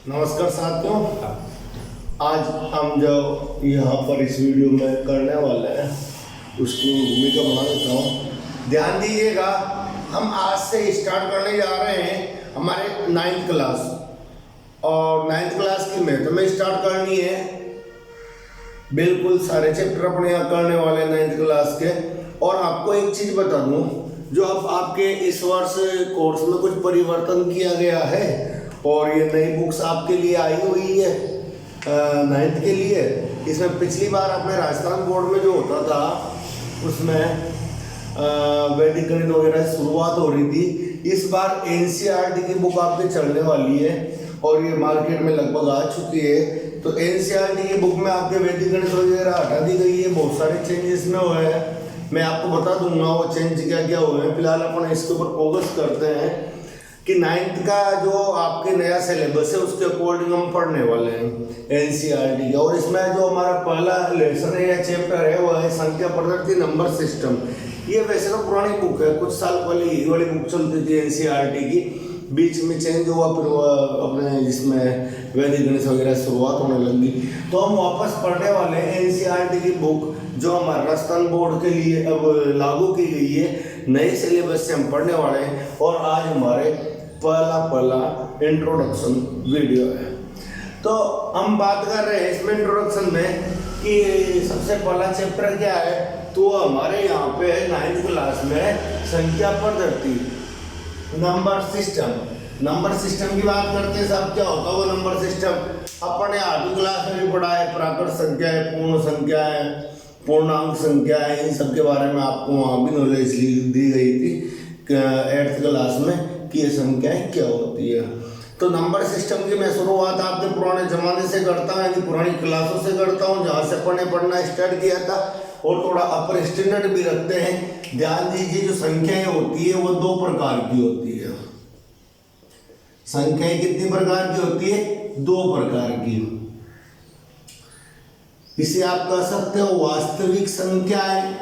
नमस्कार साथियों, आज हम जो यहाँ पर इस वीडियो में करने वाले हैं उसकी भूमिका बना देता हूँ। ध्यान दीजिएगा, हम आज से स्टार्ट करने जा रहे हैं हमारे 9th क्लास और 9th क्लास की मैथ में स्टार्ट करनी है। बिल्कुल सारे चैप्टर अपने यहाँ करने वाले हैं 9th क्लास के। और आपको एक चीज़ बता दूँ, जो अब आपके इस वर्ष कोर्स में कुछ परिवर्तन किया गया है और ये नई बुक्स आपके लिए आई हुई है 9th के लिए। इसमें पिछली बार अपने राजस्थान बोर्ड में जो होता था उसमें वैदिक गणित वगैरह शुरुआत हो रही थी। इस बार NCERT की बुक आपके चलने वाली है और ये मार्केट में लगभग आ चुकी है। तो NCERT की बुक में आपके वैदिक गणित वगैरह हटा दी गई है। बहुत सारे चेंजेस में हुए हैं, मैं आपको बता दूंगा वो चेंज क्या क्या हुए हैं। फिलहाल अपन इसके ऊपर फोकस करते हैं कि 9th का जो आपके नया सिलेबस है उसके अकॉर्डिंग हम पढ़ने वाले हैं NCERT का। और इसमें जो हमारा पहला लेसन है या चैप्टर है वो है संख्या पद्धति नंबर सिस्टम। ये वैसे तो पुरानी बुक है, कुछ साल पहले ये वाली बुक चलती थी NCERT की, बीच में चेंज हुआ, फिर वो अपने जिसमें वैदिक गणित वगैरह शुरुआत होने लगी। तो हम वापस पढ़ने वाले हैं NCERT की बुक जो हमारे राजस्थान बोर्ड के लिए अब लागू की गई है। नए सिलेबस से हम पढ़ने वाले हैं और आज हमारे पहला इंट्रोडक्शन वीडियो है। तो हम बात कर रहे हैं इसमें इंट्रोडक्शन में कि सबसे पहला चैप्टर क्या है। तो हमारे यहाँ पे 9th क्लास में संख्या पद्धति नंबर सिस्टम। नंबर सिस्टम की बात करते हैं साहब, क्या होता है वो नंबर सिस्टम। अपन ने 8वीं क्लास में भी पढ़ा है, प्राकृत संख्या है, पूर्ण संख्या है, पूर्णांक संख्या है, इन सब के बारे में आपको वहाँ भी नॉलेज दी गई थी 8th क्लास में कि ये संख्याएं क्या होती है। तो नंबर सिस्टम की मैं शुरुआत आपके पुराने जमाने से करता हूँ, यानी पुरानी क्लासों से करता हूँ जहाँ से अपन ने पढ़ना स्टार्ट किया था, और थोड़ा अपर स्टैंडर्ड भी रखते हैं। ध्यान दीजिए, जो संख्याएं होती है वो 2 प्रकार की होती है। संख्याएं कितनी प्रकार की होती है? 2 प्रकार की। इसे आप कह सकते हो वास्तविक संख्याएं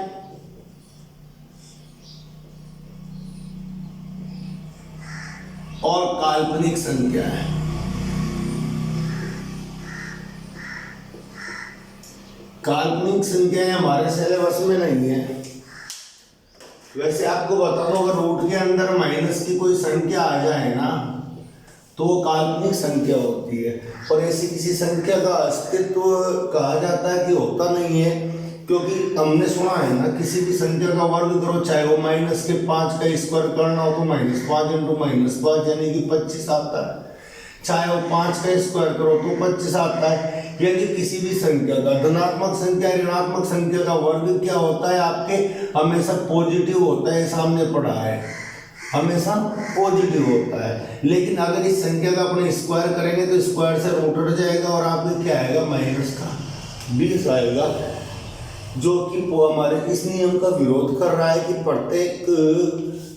और काल्पनिक संख्याएं। काल्पनिक संख्याएं हमारे सिलेबस में नहीं है। वैसे आपको बता दो, अगर रूट के अंदर माइनस की कोई संख्या आ जाए ना तो वो काल्पनिक संख्या होती है। और ऐसी किसी संख्या का अस्तित्व कहा जाता है कि होता नहीं है, क्योंकि हमने सुना है ना, किसी भी संख्या का वर्ग करो, चाहे वो -5 का स्क्वायर करना हो तो -5 × -5 यानी कि 25 आता है, चाहे वो 5 का स्क्वायर करो तो 25 आता है। यानी किसी भी संख्या का धनात्मक संख्या ऋणात्मक संख्या का वर्ग क्या होता है आपके, हमेशा पॉजिटिव होता है। सामने पढ़ा है, हमेशा पॉजिटिव होता है। लेकिन अगर इस संख्या का अपने स्क्वायर करेंगे तो स्क्वायर से रूट हट जाएगा और आपके क्या आएगा, -20 आएगा, जो कि हमारे इस नियम का विरोध कर रहा है कि प्रत्येक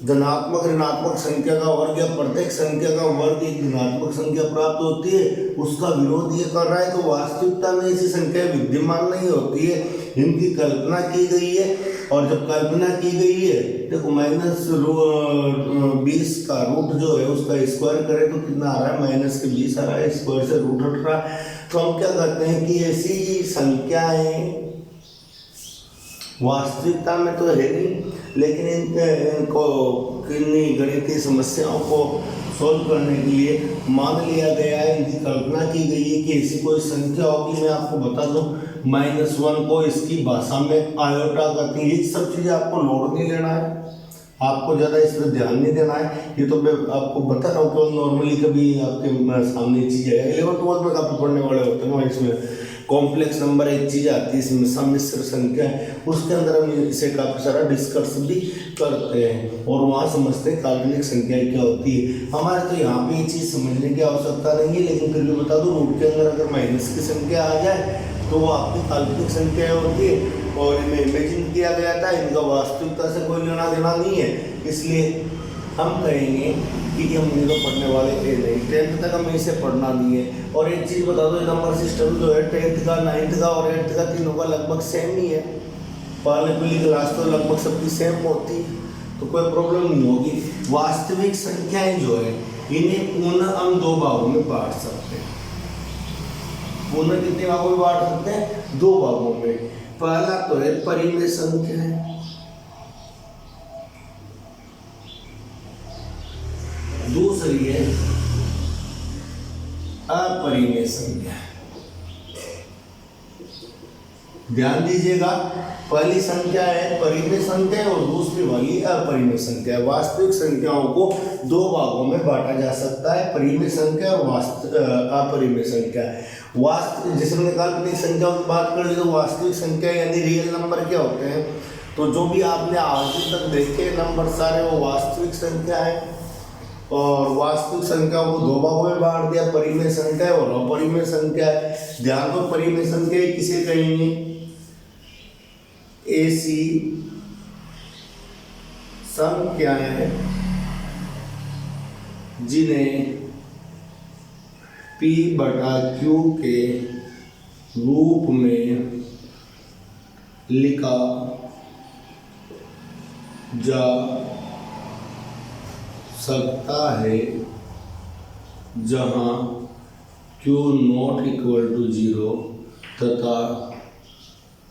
धनात्मक ऋणात्मक संख्या का वर्ग या प्रत्येक संख्या का वर्ग एक धनात्मक संख्या प्राप्त होती है, उसका विरोध ये कर रहा है। तो वास्तविकता में ऐसी संख्या विद्यमान नहीं होती है, इनकी कल्पना की गई है। और जब कल्पना की गई है, देखो -20 का रूट जो है उसका स्क्वायर करें तो कितना आ रहा है, -20 आ रहा है, स्क्वायर से रूट हट रहा है। तो हम क्या कहते हैं कि ऐसी संख्याएं वास्तविकता में तो है नहीं, लेकिन इनको किन्हीं गणितीय समस्याओं को सोल्व करने के लिए मान लिया गया है, इनकी कल्पना की गई है कि ऐसी कोई संख्या होगी। मैं आपको बता दूं, -1 को इसकी भाषा में आयोटा कहते हैं। ये सब चीज़ें आपको लोड नहीं लेना है, आपको ज़्यादा इस पर ध्यान नहीं देना है। ये तो मैं आपको बता रहा हूँ कि नॉर्मली कभी आपके सामने चीज़ है 11th 12th में काफ़ी पढ़ने वाले होते हैं, इसमें कॉम्प्लेक्स नंबर एक चीज़ आती है, इसमें सम्मिश्र संख्या है, उसके अंदर हम इसे काफ़ी सारा डिस्कस भी करते हैं और वहाँ समझते हैं काल्पनिक संख्या क्या होती है। हमारे तो यहाँ पे ये चीज़ समझने की आवश्यकता नहीं है, लेकिन फिर भी बता दूँ, रूट के अंदर अगर माइनस की संख्या आ जाए तो वो आपकी काल्पनिक संख्या होती है और इन्हें इमेजिन किया गया था, इनका वास्तविकता से कोई लेना देना नहीं है। इसलिए हम कहेंगे कि हम इनको पढ़ने वाले थे नहीं, 10th तक हमें इसे पढ़ना नहीं है। और एक चीज़ बता दो, नंबर सिस्टम जो है 10th का 9th का और 8th का तीनों का लगभग सेम ही है। पहली क्लास तो लगभग सबकी सेम होती है, तो कोई प्रॉब्लम नहीं होगी। वास्तविक संख्याएं जो है इन्हें पुनः हम दो भागों में बांट सकते हैं। पुनः कितने भागों में बांट सकते हैं? दो भागों में। पहला तो है परिमेय संख्या है, दूसरी है अपरिमेय संख्या। ध्यान दीजिएगा, पहली संख्या है परिमेय संख्या और दूसरी वाली अपरिमेय संख्या। वास्तविक संख्याओं को दो भागों में बांटा जा सकता है, परिमेय संख्या और अपरिमेय संख्या। वास्तविक, जैसे हमने काल्पनिक संख्याओं की बात कर ली, तो वास्तविक संख्या यानी रियल नंबर क्या होते हैं? तो जो भी आपने आज तक देखे नंबर सारे वो वास्तविक संख्या है। और वास्तविक संख्या को दो भागों में बांट दिया, परिमेय संख्या और अपरिमेय संख्या है। ध्यान दो, परिमेय संख्या किसे कहेंगे? ऐसी संख्याएं जिन्हें P/Q के रूप में लिखा जा सकता है, जहां Q ≠ 0 तथा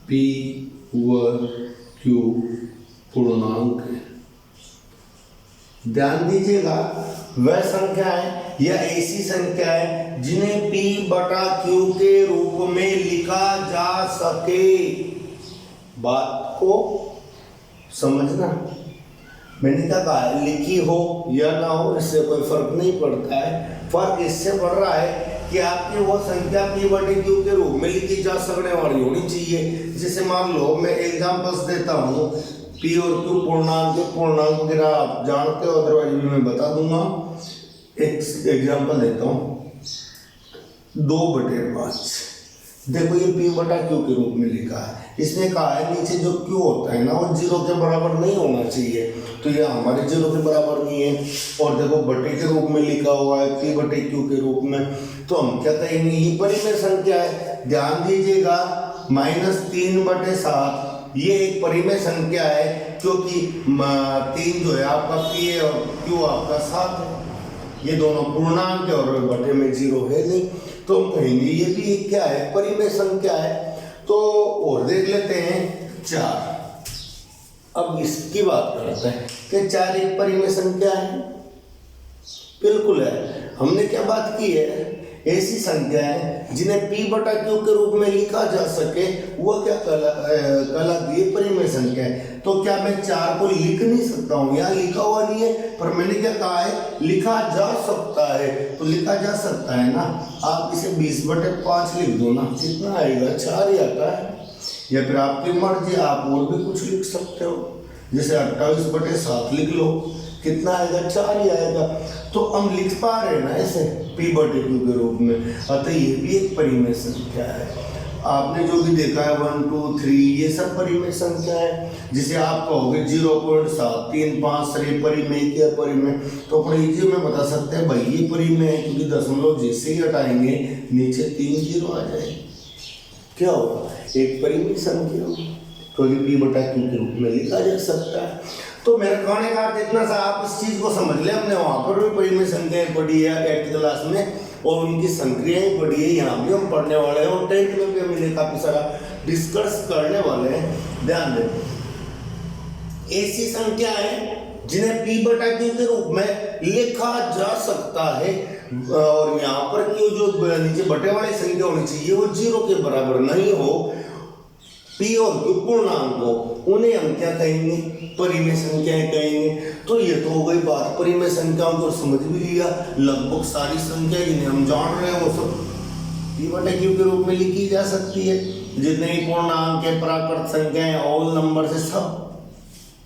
P व Q पूर्णांक है। ध्यान दीजिएगा, वह संख्या है या ऐसी संख्या है जिन्हें P/Q के रूप में लिखा जा सके। बात को समझना, मैंने क्या कहा, लिखी हो या ना हो इससे कोई फर्क नहीं पड़ता है। फर्क इससे पड़ रहा है कि आपकी वो संख्या P/Q के रूप में लिखी जा सकने वाली होनी चाहिए। जैसे मान लो मैं एग्जांपल्स देता हूँ, P और Q पूर्णांक वगैरह आप जानते हो, अदरवाइज भी मैं बता दूंगा। एक एग्जांपल देता हूँ, 2/5। देखो ये P/Q के रूप में लिखा है। इसने कहा है नीचे जो Q होता है ना वो 0 के बराबर नहीं होना चाहिए, तो ये हमारे 0 के बराबर नहीं है। और देखो बटे के रूप में लिखा हुआ है P/Q के रूप में, तो हम क्या कहेंगे, ये परिमेय संख्या है। ध्यान दीजिएगा, -3/7 ये एक परिमेय संख्या है, क्योंकि 3 जो है आपका P है और Q आपका 7 है। ये दोनों पूर्णांक है और बटे में 0 है नहीं, तो हम कहेंगे ये भी एक क्या है, परिमेय संख्या है। तो और देख लेते हैं 4। अब इसकी बात करते हैं कि 4 एक परिमेय संख्या है। बिल्कुल है। हमने क्या बात की है, ऐसी संख्या है जिन्हें P/Q के रूप में लिखा जा सके, वो क्या कहलाती है, परिमेय संख्या है। तो क्या मैं 4 को लिख नहीं सकता हूँ? यहाँ लिखा हुआ नहीं है, पर मैंने क्या कहा है, लिखा जा सकता है। तो लिखा जा सकता है ना, आप इसे 20/5 लिख दो ना, कितना आएगा, 4 ही आता है। या फिर आपकी मर्जी, आप और भी कुछ लिख सकते हो, जैसे 28/7 लिख लो, कितना आएगा, 4 ही आएगा। तो हम लिख पा रहे हैं ना ऐसे P/Q के रूप में, अतः ये भी एक परिमेय संख्या है। आपने जो भी देखा है 1, 2, 3 ये सब परिमेय संख्या है। जिसे आप कहोगे 0.7, 3, 5 सरे परिमेय क्या परिमेय, तो अपने इजी में बता सकते हैं भाई ये परिमेय है, क्योंकि दशमलव जैसे ही हटाएंगे नीचे 3 0 आ जाएंगे, क्या होगा, एक परिमेय संख्या, क्योंकि P/Q के रूप में लिखा जा सकता है। तो मेरे कहने का अर्थ इतना सा, आप इस चीज को समझ ले। हमने वहां पर भी परिमेय संख्याएं पढ़ी है 8th क्लास में, और उनकी संक्रियाएं पढ़ी है, यहाँ भी हम पढ़ने वाले हैं, और 10th में भी हम इन्हें काफी सारा डिस्कस करने वाले हैं। ध्यान दें, ऐसी संख्या है जिन्हें P/Q के रूप में लिखा जा सकता है, और यहाँ पर की जो नीचे बटे वाली संख्या होनी चाहिए वो 0 के बराबर नहीं हो, P और Q पूर्णांक हो, उन्हें हम क्या कहेंगे, परिमेय संख्याएं कहेंगे। तो ये तो हो गई बात परिमेय संख्याओं को समझ भी लिया। लगभग सारी संख्या जिन्हें हम जान रहे हैं वो सब P/Q के रूप में लिखी जा सकती है। जितने भी पूर्णांक है, प्राकृत संख्याएं, ऑल नंबर से सब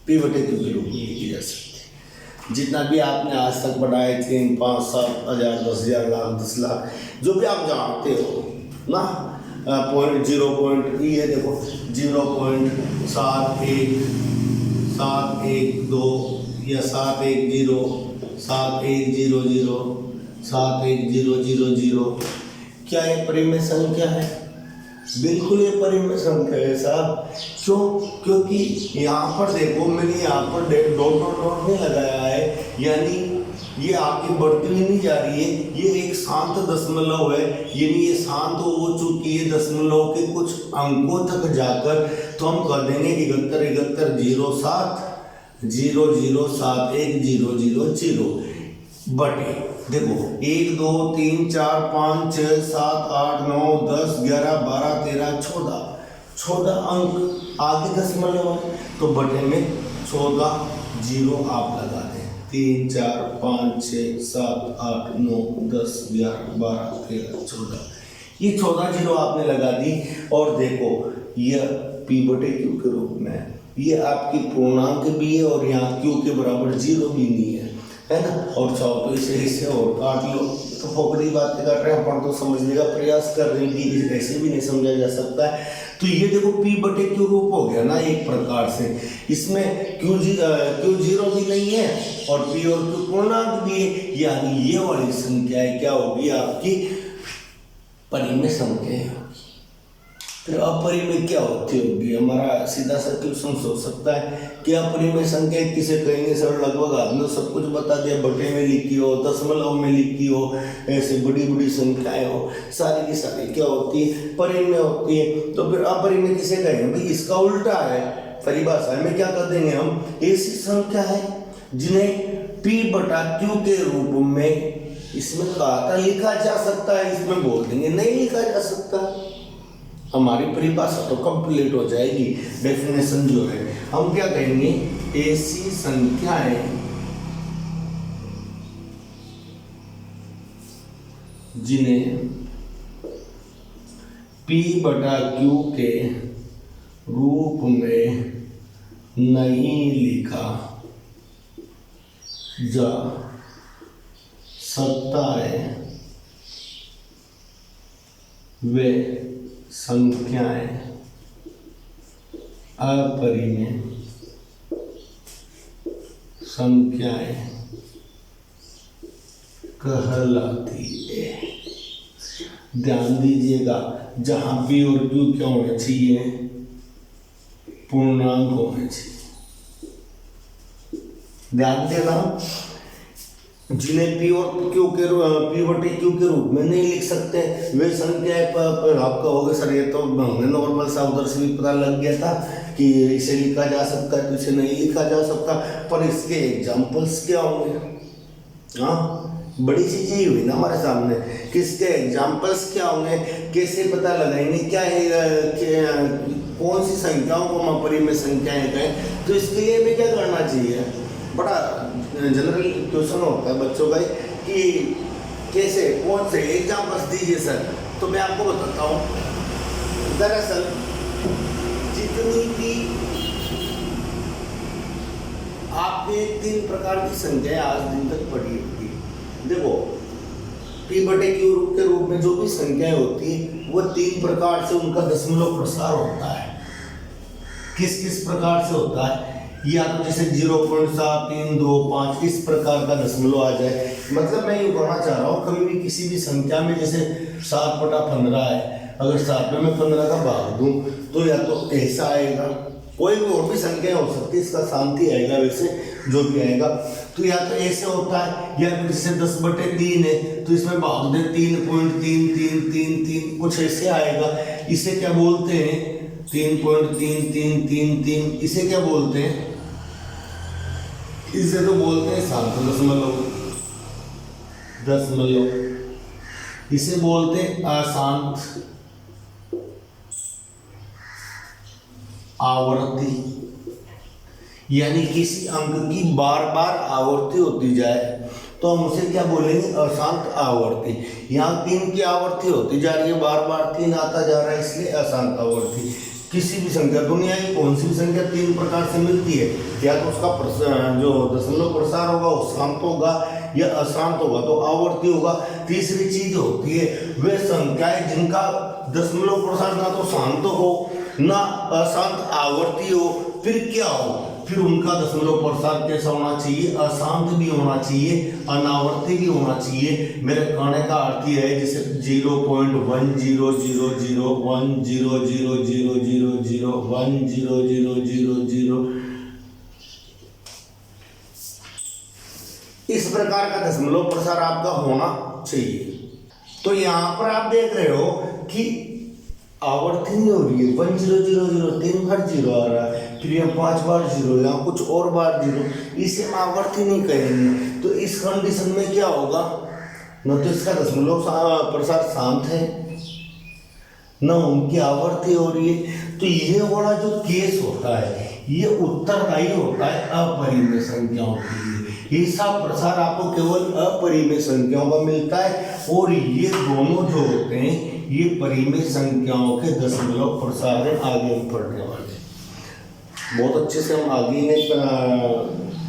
P/Q के रूप में लिखी जा सकती है। जितना भी आपने आज तक पढ़ा है 3, 5, 7, 1000, 10,000, लाख, 10 लाख, जो भी आप जानते हो ना, पॉइंट 0. ये देखो 0.71, 712 या 710, 7100, 71000, क्या ये परिमेय संख्या है? बिल्कुल ये परिमेय संख्या है साहब। क्यों? क्योंकि यहाँ पर देखो, मैंने यहाँ पर डॉट नहीं लगाया है, यानी ये आगे बढ़ती हुई नहीं जा रही है, ये एक शांत दशमलव है, यानी ये शांत हो चुकी है दशमलव के कुछ अंकों तक जाकर। तो हम कह देंगे 71 बटे, देखो 1 2 3 4 5 6 7 8 9 10 11 12 13 14 अंक आगे दशमलव है, तो बटे में 14 जीरो आप लगा दें। 3 4 5 6 7 8 9 10 11 12 13 14, ये 14 जीरो आपने लगा दी। और देखो यह P बटे Q के रूप में है, ये आपकी पूर्णांक भी है और यहाँ Q के बराबर जीरो भी नहीं है ना। और चाहो तो इसे और काट लो, तो फोकड़ी बातें कर रहे हैं अपन, तो समझने का प्रयास कर रहे हैं कि ऐसे भी नहीं समझा जा सकता है। तो ये देखो P बटे Q रूप हो गया ना एक प्रकार से, इसमें Q जीरो भी नहीं है और P और Q पूर्णांक भी है, यानी ये वाली संख्या क्या होगी आपकी परिमेय संख्या होगी। फिर अपरिमेय क्या होती होगी, हमारा सीधा सा क्वेश्चन सोच सकता है कि अपरिमेय संख्या किसे कहेंगे सर, लगभग आपने सब कुछ बता दिया, बटे में लिखी हो, दशमलव में लिखी हो, ऐसे बड़ी बड़ी संख्याएं हो, सारी की सारी क्या होती है परिमेय होती है। तो फिर अपरिमेय किसे कहेंगे भाई, इसका उल्टा है, परिभाषा में क्या कर देंगे हम, ऐसी संख्या है जिन्हें P बटा Q के रूप में इसमें कहा था लिखा जा सकता है, इसमें बोल देंगे नहीं लिखा जा सकता, हमारी परिभाषा तो कंप्लीट हो जाएगी। डेफिनेशन जो है हम क्या कहेंगे, ऐसी संख्याएं जिन्हें P बटा Q के रूप में नहीं लिखा जा सकता है, वे संख्याएं अपरिमेय संख्याएं कहलाती है। ध्यान दीजिएगा, जहां P और Q क्या होना चाहिए, पूर्णांक होने चाहिए। ध्यान देना, जिन्हें P और Q के P बटे Q के रूप में नहीं लिख सकते वे संख्याएं पर आप कहोगे सर ये तो नॉर्मल सा उधर से भी पता लग गया था कि इसे लिखा जा सकता है, तो इसे नहीं लिखा जा सकता, पर इसके एग्जाम्पल्स क्या होंगे। हाँ, बड़ी चीजें ही हुई ना हमारे सामने, किसके एग्जाम्पल्स क्या होंगे, कैसे पता लगाएंगे क्या है, कौन सी संख्याओं को हम अपरिमेय संख्याएं कहें। तो इसके लिए हमें क्या करना चाहिए, बड़ा जनरल क्वेश्चन होता है बच्चों का कि कैसे कौन से एग्जाम्पल्स दीजिए सर। तो मैं आपको बताता हूँ, दरअसल जितनी भी आपने 3 प्रकार की संख्याएं आज दिन तक पढ़ी होती, देखो P बटे Q के रूप में जो भी संख्याएं होती है वो 3 प्रकार से उनका दशमलव प्रसार होता है। किस किस प्रकार से होता है, या तो जैसे 0.7325 इस प्रकार का दशमलव आ जाए। मतलब मैं ये कहना चाह रहा हूँ, कभी भी किसी भी संख्या में जैसे 7/15 है, अगर 7 में मैं 15 का भाग दूं तो या तो ऐसा आएगा, कोई भी और भी संख्या हो सकती है, इसका शांति आएगा वैसे जो भी आएगा, तो या तो ऐसे होता है, या फिर जैसे 10/3 है तो इसमें भाग दे 3.3333 कुछ ऐसे आएगा। इसे क्या बोलते हैं, 3.3333, इसे क्या बोलते हैं, इसे तो बोलते हैं शांत दशमलव, इसे बोलते हैं अशांत आवर्ती, यानी किसी अंक की बार बार आवर्ती होती जाए तो हम उसे क्या बोलेंगे, अशांत आवर्ती। यहाँ 3 की आवर्ती होती जा रही है, बार बार 3 आता जा रहा है, इसलिए अशांत आवर्ती। किसी भी संख्या, दुनिया की कौन सी भी संख्या 3 प्रकार से मिलती है, या तो उसका जो दशमलव प्रसार होगा वो शांत होगा या अशांत होगा, तो आवर्ती होगा। तीसरी चीज होती है वे संख्याएं जिनका दशमलव प्रसार ना तो शांत हो ना अशांत आवर्ती हो, फिर क्या हो, फिर उनका दशमलव प्रसार कैसा होना चाहिए, अशांत भी होना चाहिए, अनावर्ती भी होना चाहिए। मेरे कहने का अर्थ यह है जैसे 0.10000010001000 इस प्रकार का दशमलव प्रसार आपका होना चाहिए। तो यहाँ पर आप देख रहे हो कि आवर्ती नहीं हो रही है, 1 0 0 0 3 बार 0 आ रहा है, फिर यहाँ 5 बार 0, यहाँ कुछ और बार 0, इसे हम आवर्ती नहीं कहेंगे। तो इस कंडीशन में क्या होगा, न तो इसका दशमलव प्रसार शांत है, न उनकी आवर्ती हो रही है। तो ये वाला जो केस होता है ये उत्तरदायी होता है अपरिमेय संख्याओं के लिए। ऐसा प्रसार आपको केवल अपरिमेय संख्याओं का मिलता है, और ये दोनों जो होते हैं ये परिमेय संख्याओं के दशमलव प्रसार है। आगे हम पढ़ने वाले बहुत अच्छे से, हम आगे इन्हें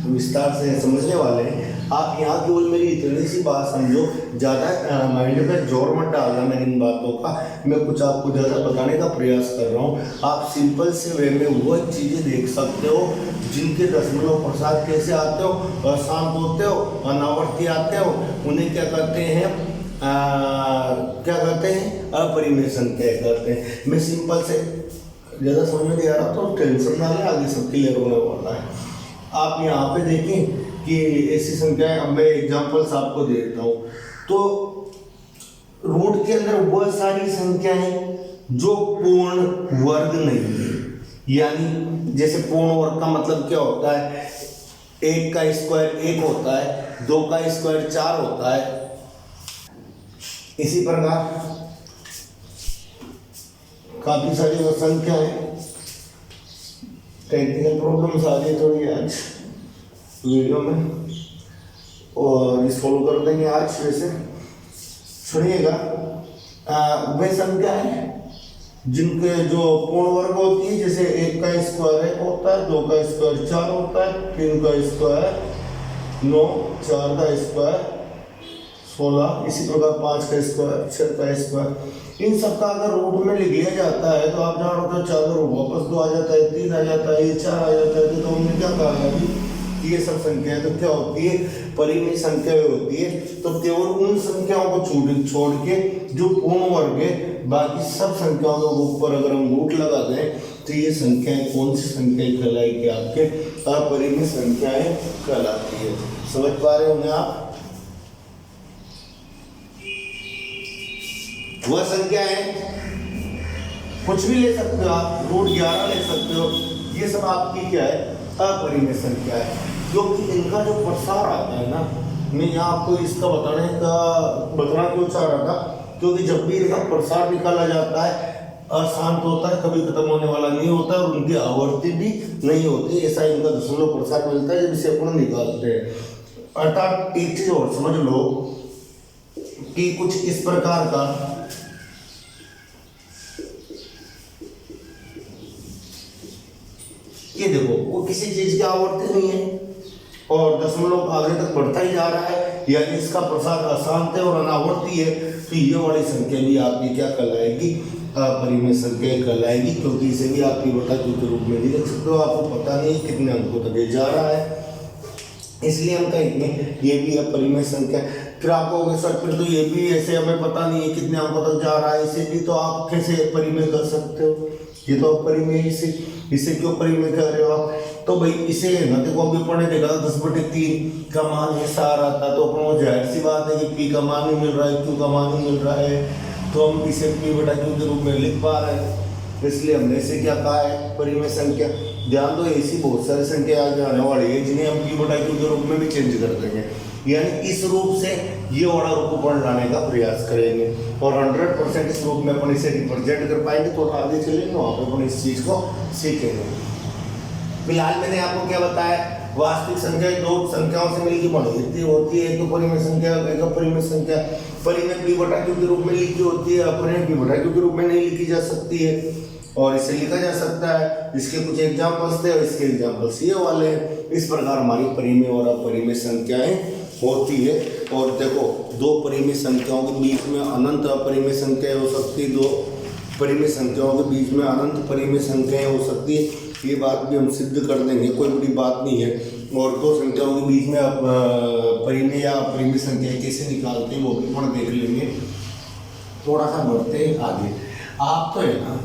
विस्तार से समझने वाले हैं। आप यहाँ केवल मेरी इतनी सी बात समझो, ज़्यादा माइंड में जोर मत डालना मेरी इन बातों का। मैं कुछ आपको ज़्यादा बताने का प्रयास कर रहा हूँ। आप सिंपल से वे में वो चीज़ें देख सकते हो जिनके दशमलव प्रसार कैसे आते हो, अशांत होते हो, अनावर्ती आते हो, उन्हें क्या कहते हैं, क्या कहते हैं, अपरिमेय संख्या कहते हैं। मैं सिंपल से ज़्यादा समझ में नहीं आ रहा तो टेंशन ना ले, आगे सब क्लियर होने वाला है। आप यहाँ पे देखें कि ऐसी संख्याएं, अब मैं एग्जांपल्स आपको देता हूँ। तो रूट के अंदर वह सारी संख्याएं जो पूर्ण वर्ग नहीं है, यानी जैसे पूर्ण वर्ग का मतलब क्या होता है, 1 का स्क्वायर 1 होता है, 2 का स्क्वायर 4 होता है। इसी प्रकार काफी सारी संख्या है। टेक्निकल प्रॉब्लम्स आ रही है थोड़ी आज वीडियो में, और इस फॉलो कर देंगे आज। वैसे सुनिएगा, वे संख्या है जिनके जो पूर्ण वर्ग होती है, जैसे 1 का स्क्वायर 1 होता है, 2 का स्क्वायर 4 होता है, 3 का स्क्वायर 9, 4 का स्क्वायर 16, इसी प्रकार 5 का स्क्वायर 6 का स्क्वायर। इन सब का अगर रूट में लिख लिया जाता है तो आप जानते हो 4 का रूट वापस 2 आ जाता है, 3 आ जाता है, 4 आ जाता है। तो हमने क्या कहा अभी कि ये सब संख्याएं तो क्या होती है, परिमेय संख्याएं होती है। तो केवल उन संख्याओं को छोड़ के जो पूर्ण वर्ग है, बाकी सब संख्याओं के ऊपर अगर हम रूट लगा दें तो ये संख्याएं कौन सी संख्याएं कहलाएगी, आपके अपरिमेय संख्याएं कहलाती है। समझ पा रहे होंगे आप। वह संख्या है, कुछ भी ले सकते हो आप, रूट 11 ले सकते हो, ये सब आपकी क्या है, अपरिमेय संख्या है। क्योंकि इनका जो प्रसार आता है ना, मैं यहाँ आपको इसका बताना क्यों चाह रहा था, क्योंकि जब भी इनका प्रसार निकाला जाता है अशांत होता है, कभी खत्म होने वाला नहीं होता, और उनकी आवर्ती भी नहीं होती। ऐसा इनका दशमलव प्रसार मिलता है जब इसे अपन निकालते हैं। अर्थात एक चीज और समझ लो कि कुछ इस प्रकार का ये देखो, वो किसी चीज की आवर्ती नहीं है और दशमलव आगे तक बढ़ता ही जा रहा है, यानी इसका प्रसार अशांत है और अनावर्ती है। तो ये वाली संख्या भी आपकी क्या कहलाएगी, अपरिमेय संख्या कहलाएगी, क्योंकि इसे भी आप p/q के रूप में नहीं रख सकते हो। आपको पता नहीं कितने अंकों तक ये जा रहा है, इसलिए हम कहेंगे ये भी अपरिमेय संख्या। फिर आपको होगा सर फिर तो ये भी ऐसे हमें पता नहीं है कितने अंकों तक जा रहा है, इसे भी तो आप कैसे परिमेय कर सकते हो, ये तो अपरिमेय। इसे क्यों परिमेय कर रहे हो आप, तो भाई इसे ना देखो अभी पढ़ने देगा 10/3 का मान ऐसा आ रहा था, तो अपन जाहिर सी बात है कि p का मान नहीं मिल रहा है, q का मान नहीं मिल रहा है, तो हम इसे p/q के रूप में लिख पा रहे हैं। इसलिए हमने इसे क्या कहा है, परिमेय संख्या। ध्यान दो, ऐसी बहुत सारी संख्या आगे आने वाली है जिन्हें हम p/q के रूप में भी चेंज कर देंगे, यानी इस रूप से ये वाला रूपांतरण लाने का प्रयास करेंगे और 100% इस रूप में अपन इसे रिप्रेजेंट कर पाएंगे। तो आगे चलेंगे वहाँ पे अपन इस चीज को सीखेंगे। फिलहाल मैंने आपको क्या बताया, वास्तविक संख्या दो संख्याओं से मिलकर बनी होती है, एक तो परिमेय संख्या, एक अपरिमेय संख्या। परिमेय p/q के रूप में लिखी होती है, अपरिमेय p/q के रूप में नहीं लिखी जा सकती है, और इसे लिखा जा सकता है। इसके कुछ एग्जाम्पल्स थे और इसके एग्जाम्पल्स ये वाले हैं। इस प्रकार हमारी परिमेय और अपरिमेय संख्याएं होती है। और देखो, दो परिमेय संख्याओं के बीच में अनंत अपरिमेय संख्याएं हो सकती है, दो परिमेय संख्याओं के बीच में अनंत परिमेय संख्याएं हो सकती है। ये बात भी हम सिद्ध कर देंगे, कोई बड़ी बात नहीं है। और दो संख्याओं के बीच में परिमेय या अपरिमेय संख्याएं कैसे निकालते हैं वो भी हम देख लेंगे। थोड़ा सा बढ़ते हैं आगे। आप तो है ना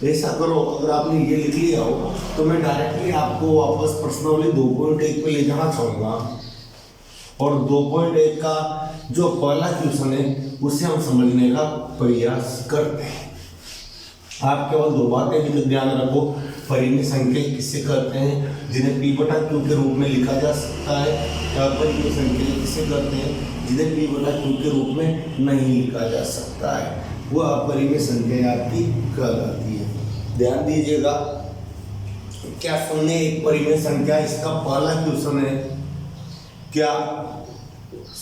ऐसा करो, अगर आपने ये लिख लिया हो तो मैं डायरेक्टली आपको वापस प्रश्नावली 2.1 पे ले जाना चाहूँगा और 2.1 का जो पहला क्वेश्चन है उसे हम समझने का प्रयास करते हैं। आप केवल दो बातें भी ध्यान रखो, परिमेय संख्या किससे करते हैं, जिन्हें P बटा Q के रूप में लिखा जा सकता है। अपरिमेय संख्या किससे करते हैं, जिन्हें P बटा Q के रूप में नहीं लिखा जा सकता है, वो अपरिमेय संख्या आपकी कहलाती है। ध्यान दीजिएगा, क्या 0 एक परिमेय संख्या, इसका पहला क्वेश्चन है, क्या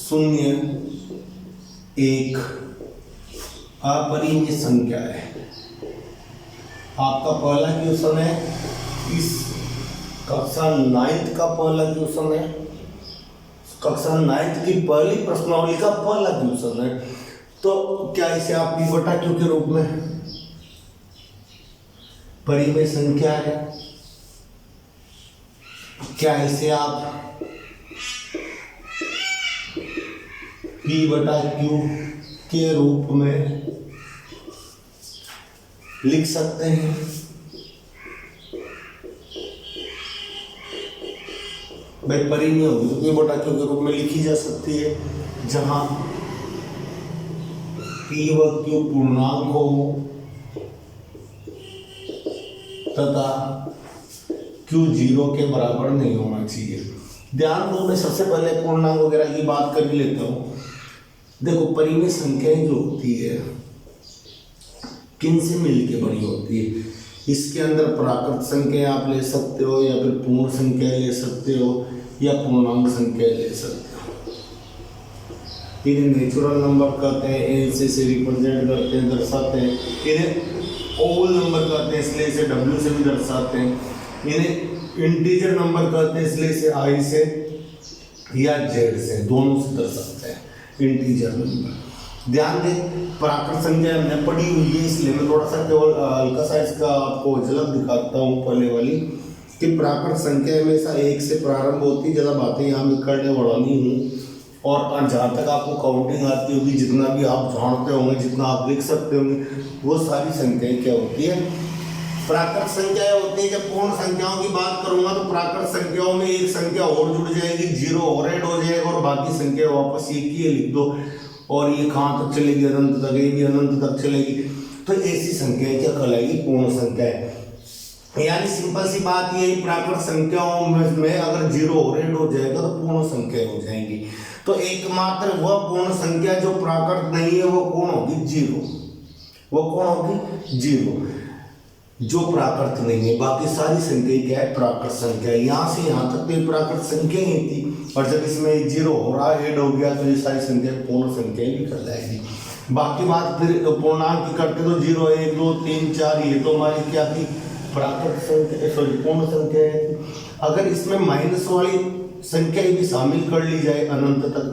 0 एक अपरिमेय संख्या है। आपका पहला क्वेश्चन है, इस कक्षा 9th का पहला क्वेश्चन है, कक्षा 9th की पहली प्रश्नावली का पहला क्वेश्चन है। तो क्या इसे आप P बटा Q के रूप में परिमेय संख्या है, क्या इसे आप P बटा Q के रूप में लिख सकते हैं। भाई परिमेय होगी तो P बटा Q के रूप में लिखी जा सकती है, जहां P व Q पूर्णांक हो तथा Q 0 के बराबर नहीं होना चाहिए। ध्यान दो, मैं सबसे पहले पूर्णांक वगैरह की बात कर लेता हूँ। देखो, परिमेय संख्याएं जो होती है किन से मिलके बनी होती है। इसके अंदर प्राकृत संख्या आप ले सकते हो, या फिर पूर्ण संख्या ले सकते हो, या पूर्णांक संख्या ले सकते हो। इन्हें नेचुरल नंबर कहते हैं, इनसे से रिप्रेजेंट करते हैं, दर्शाते हैं। इन्हें ओवल नंबर कहते हैं, इसलिए इसे W से भी दर्शाते हैं। इन्हें इंटीजर नंबर कहते हैं, इसलिए इसे I से या Z से, दोनों से दर्शाते हैं इंटीजर नंबर। ध्यान दें, प्राकृत संख्या हमने पढ़ी हुई है, इसलिए मैं थोड़ा सा केवल हल्का सा इसका आपको झलक दिखाता हूँ पहले वाली, कि प्राकृत संख्या हमेशा 1 से प्रारंभ होती है। ज़्यादा बातें यहाँ मैं करने वाला नहीं हूँ, और जहाँ तक आपको काउंटिंग आती होगी, जितना भी आप जानते होंगे, जितना आप लिख सकते होंगे, वो सारी संख्याएं क्या होती है, प्राकृत संख्याएं होती है। जब पूर्ण संख्याओं की बात करूंगा तो प्राकृत संख्याओं में एक संख्या और जुड़ जाएगी, 0 और ऐड हो जाएगा, और बाकी संख्या वापस एक ही लिख दो, और ये कहाँ तक चलेगी, अनंत तक, ये भी अनंत तक चलेगी। तो ऐसी संख्याएं क्या कहलाएगी, पूर्ण संख्याएं। यानी सिंपल सी बात ये, प्राकृत संख्याओं में अगर 0 और ऐड हो जाएगा तो पूर्ण संख्या हो जाएंगी। तो एकमात्र वह पूर्ण संख्या जो प्राकृत नहीं है वो कौन होगी, 0। वो कौन होगी, 0, जो प्राकृत नहीं है। बाकी सारी संख्या क्या है, प्राकृत संख्या। यहाँ से यहाँ तक तो प्राकृत संख्या ही थी, और जब इसमें 0 हो रहा ऐड हो गया तो ये सारी संख्या पूर्ण संख्या भी कर जाएगी। बाकी बात फिर पूर्णांक की करते तो 0, 1, 2, 3, 4 ये तो हमारी क्या थी, प्राकृत संख्या, सॉरी पूर्ण संख्या है। अगर इसमें माइनस वाली संख्या भी शामिल कर ली जाए अनंत तक,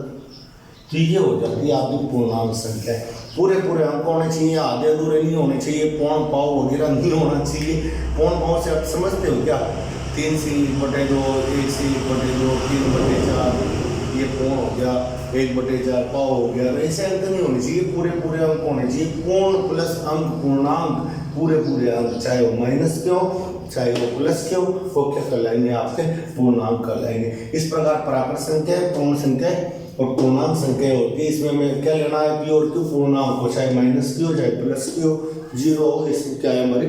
तो ये हो जाती है आपकी पूर्णांक संख्या। पूरे अंक होने चाहिए, आधे अधूरे नहीं होने चाहिए, पौन पाव वगैरह नहीं होना चाहिए। पौन पाव से आप समझते हो क्या, 3 से 1/2, 1 से 1/2, 3/4, ये पौन हो गया, 1/4 पाव हो गया। वैसे अंक नहीं होने चाहिए, पूरे अंक होने चाहिए। पूर्ण प्लस अंक, पूर्णांक, पूरे अंक, चाहे वो माइनस के हो चाहे वो प्लस के हो, वो क्या कहलाएंगे, आपके पूर्णांक कहलाएंगे। इस प्रकार प्राकृत संख्या, पूर्ण संख्या और पूर्णांक संख्या होती है। इसमें हमें क्या लेना है, P और Q पूर्णांक हो, चाहे माइनस की हो चाहे प्लस की हो, 0 हो, इसमें क्या है, हमारी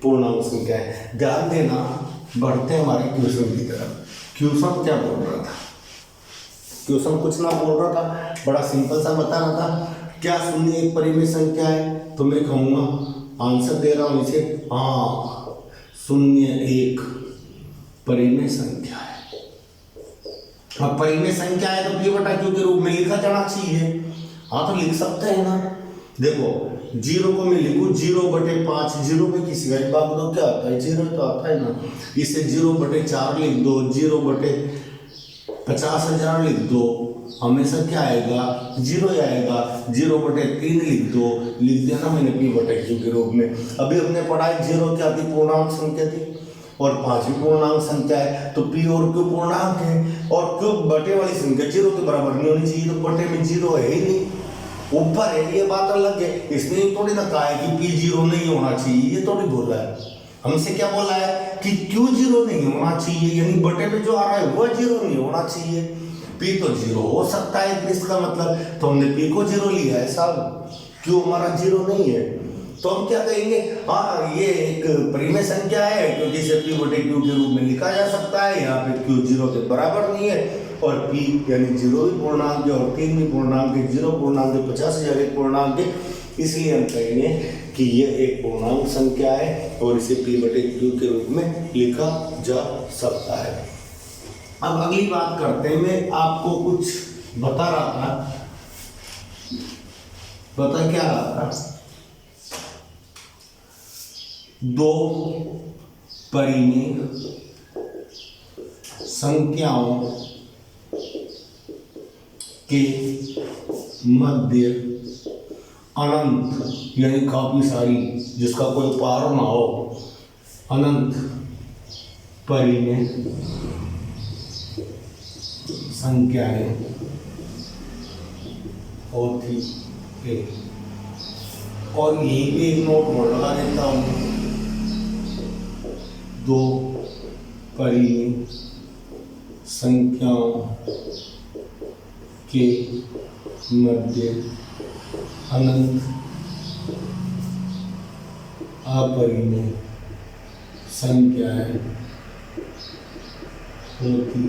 पूर्णांक संख्या है। ध्यान देना, बढ़ते हैं हमारे क्वेश्चन की तरफ। क्वेश्चन क्या बोल रहा था, क्वेश्चन कुछ ना बोल रहा था, बड़ा सिंपल सा बता रहा था, क्या 0 एक परिमेय संख्या है। तो मैं कहूँगा, आंसर दे रहा हूँ इसे, हाँ 0 एक परिमेय संख्या है। अब परिमेय संख्या है तो P बटा Q के रूप में लिखा जाना चाहिए। हाँ तो लिख सकते हैं ना। देखो 0 को मैं लिखूँ 0/5, 0 पे किसी का भाग दो, क्या आता है, 0 तो आता है ना। इसे 0/4 लिख दो, 0/50,000 लिख दो, हमेशा क्या आएगा, 0 आएगा। 0/3 लिख दो, लिख दिया ना मैंने P बटा Q के रूप में। अभी हमने पढ़ा है 0 क्या थी, पूर्णांक संख्या थी, और 5 भी पूर्णांक संख्या है। तो P और Q पूर्णांक है, और Q बटे वाली संख्या 0 के बराबर नहीं होनी चाहिए, तो बटे में 0 है ही नहीं, ऊपर है, ये बात अलग है। इसने थोड़ी ना कहा है कि P 0 नहीं होना चाहिए, ये थोड़ी बोला है। हमसे क्या बोला है कि Q 0 नहीं होना चाहिए, यानी बटे में जो आ रहा है वह 0 नहीं होना चाहिए। P p तो 0 हो सकता है, इसका मतलब तो हमने p को 0 लिया है साहब, q हमारा 0 नहीं है। तो हम क्या कहेंगे, हाँ ये एक परिमेय संख्या है क्योंकि इसे p बटे q के रूप में लिखा जा सकता है। यहाँ पे q 0 के बराबर नहीं है और p यानी 0 भी पूर्णांक है और 3 भी पूर्णांक है, 0 पूर्णांक है, 50,000 एक पूर्णांक है, इसलिए हम कहेंगे कि यह एक पूर्णांक संख्या है और इसे p बटे q के रूप में लिखा जा सकता है। अब अगली बात करते हैं, मैं आपको कुछ बता रहा था, बता क्या रहा था, दो परिमेय संख्याओं के मध्य अनंत यानी काफी सारी, जिसका कोई पार ना हो, अनंत परिमेय संख्याएं होती है। और यही भी एक नोट और लगा देता हूं, दो परिमेय संख्याओं के मध्य अनंत अपरिमेय संख्याएं होती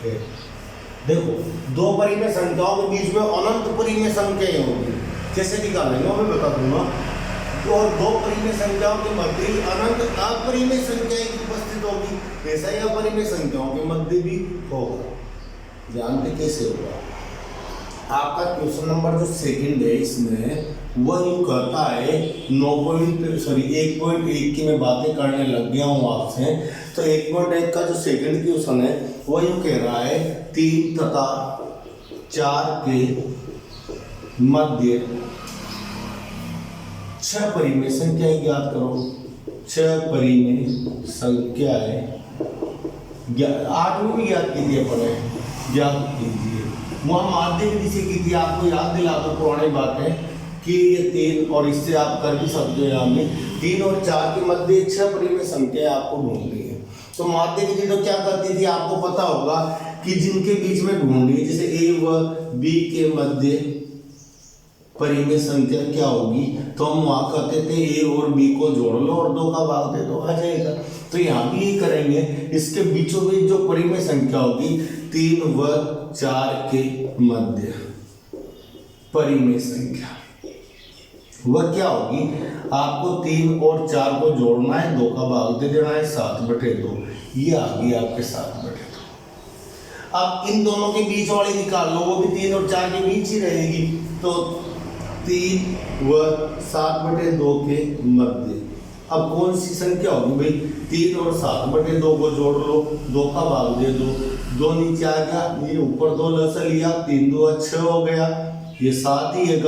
है। देखो, दो परिमेय संख्याओं के बीच में अनंत परिमेय संख्याएं होंगी, कैसे निकालेंगे मैं बता दूंगा। और दो परिमेय संख्याओं के मध्य अनंत अपरिमेय संख्याएं उपस्थित होगी, ऐसा ही अपरिमेय संख्याओं के मध्य भी होगा। ध्यान से कैसे होगा, आपका क्वेश्चन नंबर जो सेकंड है इसमें वह यूं कहता है 1.1 की मैं बातें करने लग गया हूँ आपसे। तो 1.1 का जो सेकंड क्वेश्चन है वह यूं कह रहा है 3 तथा 4 के मध्य 6 परिमेय संख्याएं ज्ञात करो। 6 परिमेय संख्याएं 8 में भी ज्ञात कीजिए, अपने ज्ञात कीजिए। वहाँ माध्य विधि से की थी, आपको याद दिला दो पुरानी बात है कि ये 3 और इससे आप कर भी सकते हो। यहाँ में 3 और 4 के मध्य 6 परिमेय संख्या आपको ढूंढनी है। तो माध्य विधि तो क्या करती थी, आपको पता होगा कि जिनके बीच में ढूंढनी है, जैसे a व b के मध्य परिमेय संख्या क्या होगी, तो हम वहां कहते थे a और b को जोड़ लो और 2 का भाग दे दो, आ जाएगा। तो यहाँ भी यही करेंगे, इसके बीचों बीच जो परिमेय संख्या होगी 3 व 4 के मध्य परिमेय संख्या वह क्या होगी, आपको 3 और 4 को जोड़ना है, 2 का भाग दे देना है, 7/2, ये आ गई आपके 7/2। अब इन दोनों के बीच वाली निकाल लो, वो भी 3 और 4 के बीच ही रहेगी, तो 3 व 7/2 के मध्य। अब कौन सी संख्या होगी भाई, 3 और 7/2 को जोड़ लो, 2 का भाग दे दो, 2 नीचे आ गया, ये ऊपर 2 लसा लिया, 3 2 6 हो गया, ये 7 ही है,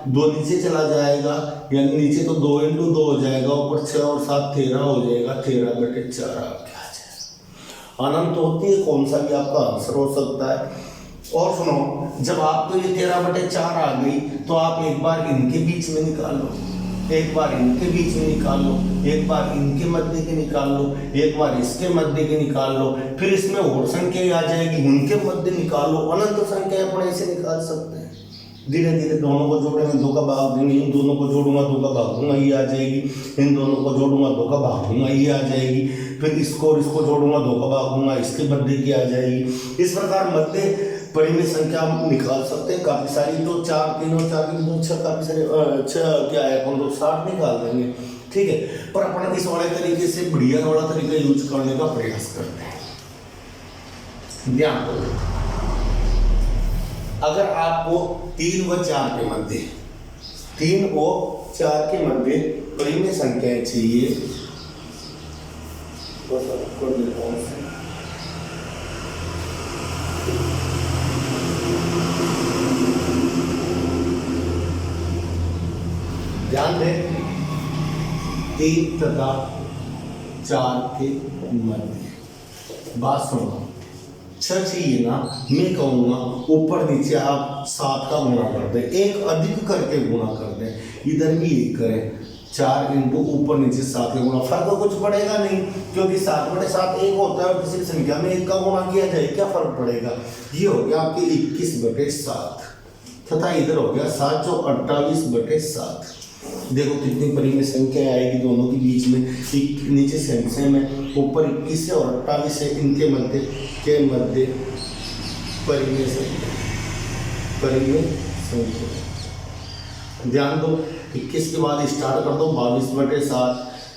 2 नीचे चला जाएगा, यानी नीचे तो 2 × 2 हो जाएगा, ऊपर 6 और 7 13 हो जाएगा, 13/4 आपके आ जाएगा। अनंत होती है, कौन सा भी आपका आंसर हो सकता है। और सुनो, जब आपको ये 13/4 आ गई तो आप एक बार इनके बीच में निकाल लो, एक बार इनके बीच में निकाल लो, एक बार इनके मध्य के निकाल लो, एक बार इसके मध्य के निकाल लो, फिर इसमें और संख्या आ जाएगी, उनके मध्य निकाल लो। अनंत संख्या अपने ऐसे निकाल सकते हैं। धीरे धीरे दोनों को जोड़ेंगे, 2 का भाग देंगे, इन दोनों को जोड़ूंगा, 2 का भाग दूंगा, ये आ जाएगी, इन दोनों को जोड़ूंगा, 2 का भाग दूंगा, ये आ जाएगी, फिर इसको और इसको जोड़ूंगा, 2 का भाग दूंगा, इसके मध्य की आ जाएगी। इस प्रकार मध्य परिमेय संख्या हम निकाल सकते हैं काफी सारी। तो 4 3 और 4 के बीच 6 काफी सारे 6 क्या है, अपन तो 60 निकाल देंगे, ठीक है। पर अपन इस वाले तरीके से बढ़िया वाला तरीका यूज करने का प्रयास करते हैं। ध्यान दो, अगर आपको 3 व 4 के मध्य 3 और 4 के मध्य परिमेय संख्याएं चाहिए, तो कर देता हूं। ध्यान दें, 3 तथा 4 के मध्य बात सुनो, 6 चाहिए ना, मैं कहूँगा ऊपर नीचे आप 7 का गुणा कर दें, एक अधिक करके गुणा कर दें, इधर भी एक करें, 4 इंटू ऊपर नीचे 7 का गुणा, फर्क कुछ पड़ेगा नहीं क्योंकि 7/7 एक होता है और किसी संख्या में 1 का गुणा किया जाए, क्या फर्क पड़ेगा। ये हो गया आपके 21/7 तथा इधर हो गया 7 × 28/7। देखो कितनी परिमेय संख्या आएगी दोनों के बीच में, नीचे सेम है, ऊपर 21 है और 28 है, इनके मध्य परिमेय संख्या। ध्यान दो 21 के बाद स्टार्ट कर दो 22/7,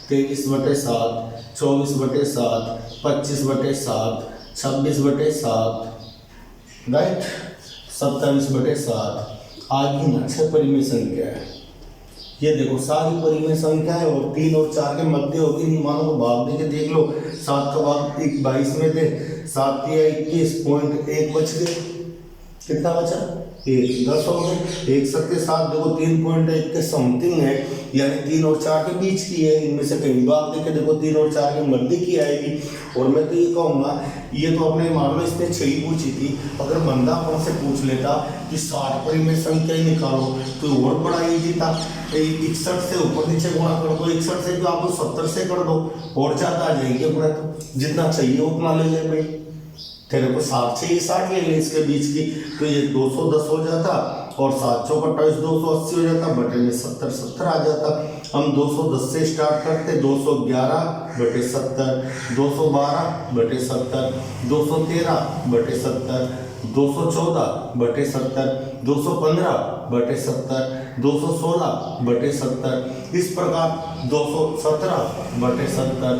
23/7, 24/7, 25/7, 26/7, राइट, 27/7। आगे ना 6 परिमेय संख्या है। ये देखो सारी परिमेय संख्या है और 3 और 4 के मध्य होगी, नहीं मानो तो भाग देके देख लो, 7 का भाग 22 में थे, 7 या 21.1 बच गए, कितना बचा 1, 10 हो गए। 1 7 के साथ देखो 3.1 के समथिंग है, यानी 3 और 4 के बीच की है, इनमें से कहीं भाग देके देखो 3 और 4 के मध्य की आएगी। और मैं तो ये कहूँगा, ये तो अपने मान लो इसने 6 ही पूछी थी, अगर बंदा अपन से पूछ लेता कि 60 परिमेय संख्या ही निकालो तो और बड़ा ईजी था। 61 से ऊपर नीचे गुणा कर दो, 61 से जो आपको 70 से कर दो और ज़्यादा आ जाएगी अपना, तो जितना चाहिए उतना ले ले भाई। तेरे को 60 चाहिए 60 ले ले इसके बीच की, तो ये 210 हो जाता और 7 × 28 280 हो जाता, बटे में 70 आ जाता। हम 210 से स्टार्ट करते, 211/70, 212/70, 213/70, 214/70, 215/70, 216/70, इस प्रकार 217/70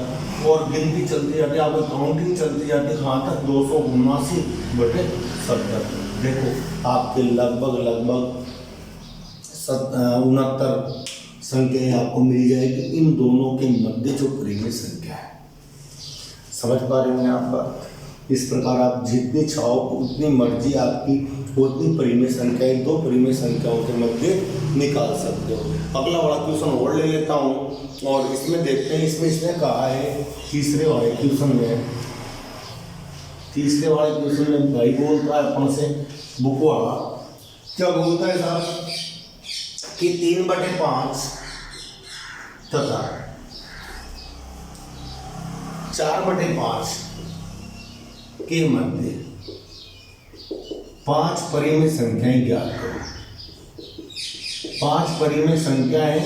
और गिनती चलती जाती है, आपकी काउंटिंग चलती जाती है कहाँ तक 279/70। देखो आपके लगभग 69 संख्याएं आपको मिल जाएगी इन दोनों के मध्य जो परिमेय संख्या है। समझ पा रहे हैं आप बात। इस प्रकार आप जितनी चाहो उतनी मर्जी आपकी उतनी परिमेय संख्याएं दो परिमेय संख्याओं के मध्य निकाल सकते हो। अगला वाला क्वेश्चन और ले लेता हूँ और इसमें देखते हैं, इसमें इसने कहा है तीसरे वाले क्वेश्चन में भाई बोलता है अपन से बुक वाला, क्या बोलता है साहब कि 3/5 तथा 4/5 के मध्य 5 परिमेय संख्याएं ज्ञात करो। 5 परिमेय संख्याएं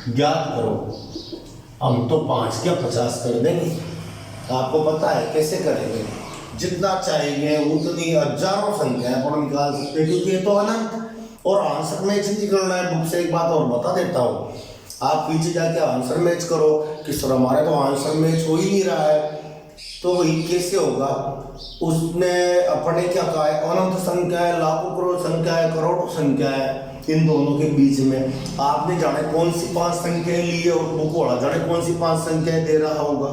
ज्ञात करो। हम तो 5 क्या 50 कर देंगे, आपको पता है कैसे करेंगे, जितना चाहिए उतनी हजारों संख्याएं अपन निकाल सकते हैं क्योंकि ये तो अनंत। और आंसर मैच नहीं करना है बुक से। एक बात और बता देता हूँ, आप पीछे जाके आंसर मैच करो कि सर हमारे तो आंसर मैच हो ही नहीं रहा है, तो वही कैसे होगा। उसने अपने क्या कहा है, अनंत संख्या है, लाखों करोड़ संख्या है, करोड़ों संख्या है, इन दोनों के बीच में आपने जाने कौन सी 5 संख्याएं ली है और बुक वाला जाने कौन सी 5 संख्याएं दे रहा होगा।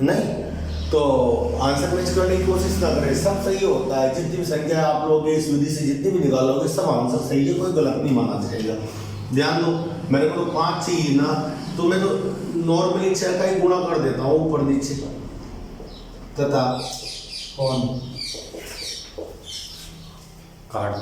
नहीं तो आंसर मैच करने की कोशिश ना करें, सब सही होता है। जितनी भी संख्या आप लोग इस विधि से जितनी भी निकालोगे सब आंसर सही है, कोई गलत नहीं माना जाएगा। ध्यान दो, मेरे को तो 5 चाहिए ना, तो मैं तो नॉर्मली 6 का ही गुणा कर देता हूँ ऊपर नीचे तथा कौन काट